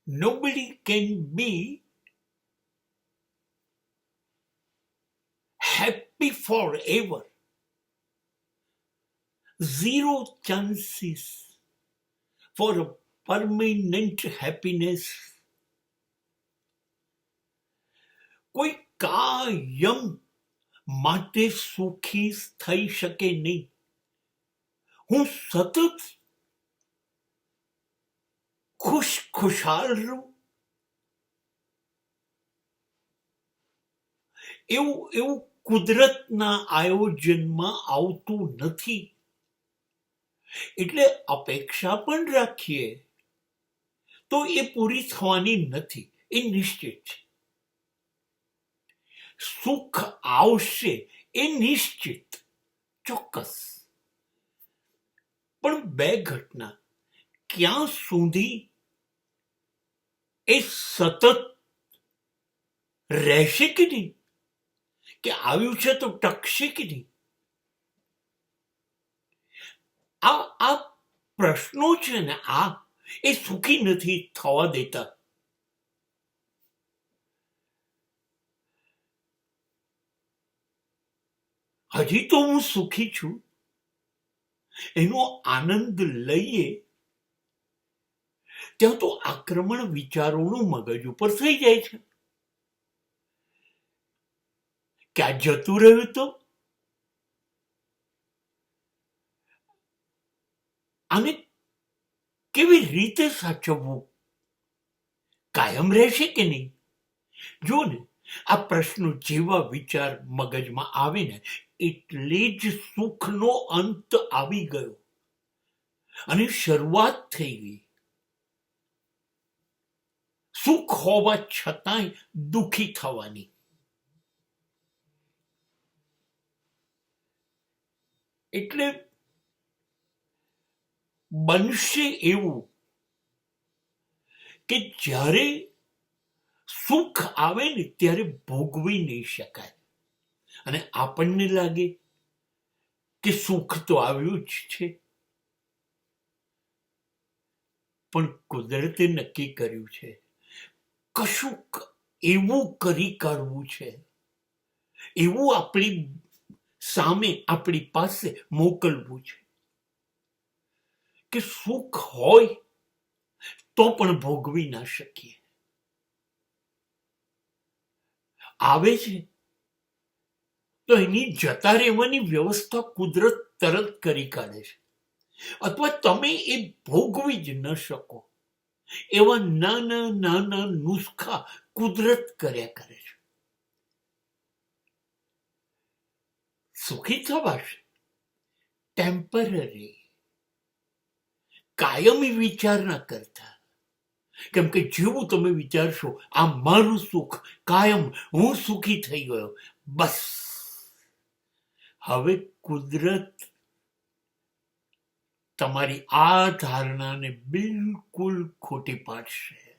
Nobody can be happy forever. Zero chances for a permanent happiness. કોઈ કાયમ માટે સુખી થઈ શકે નહીં. હું સતત ખુશાલ રહું એવું કુદરતના આયોજનમાં આવતું નથી. એટલે અપેક્ષા પણ રાખીએ તો એ પૂરી થવાની નથી, એ નિશ્ચિત છે. સુખ આવશે એ નિશ્ચિત, ચોક્કસ. પણ બે ઘટના ક્યાં સુધી એ સતત રહેશે કે નહીં, કે આવ્યું છે તો ટકશે કે નહીં, આ પ્રશ્નો છે ને, એ સુખી નથી થવા દેતા. હજી તો હું સુખી છું એનો આનંદ લઈએ ત્યાં તો આક્રમણ વિચારોનું મગજ ઉપર થઈ જાય છે. ક્યાં જતું રહ્યું તો આને કેવી રીતે સાચવવું, કાયમ રહેશે કે નહીં? જો ને આ પ્રશ્નો જેવા વિચાર મગજમાં આવે ને એટલે જ સુખનો અંત આવી ગયો અને શરૂઆત થઈ ગઈ. સુખ હોવા છતાંય દુઃખી થવાની. એટલે બનશે એવું કે જ્યારે સુખ આવે ને ત્યારે ભોગવી નહીં શકાય અને આપણને લાગે કે સુખ તો આવ્યું જ છે. પણ કુદરતે નક્કી કર્યું છે કશુંક એવું કરી કાઢવું છે, એવું આપણી સામે આપણી પાસે મોકલવું છે કે સુખ હોય તો પણ ભોગવી ના શકીએ. આવે છે તો એની જતા રહેવાની વ્યવસ્થા કુદરત તરત કરી કાઢે છે, અથવા તમે એ ભોગવી જ ન શકો એવા નાના નાના નુસ્ખા કુદરત કર્યા કરે છે. સુખી થવાશે, ટેમ્પરરી, કાયમી વિચાર ન કરતા. કેમ કે જેવું તમે વિચારશો આ મારું સુખ કાયમ, હું સુખી થઈ ગયો, બસ હવે કુદરત તમારી આ ધારણાને બિલકુલ ખોટી પાડશે.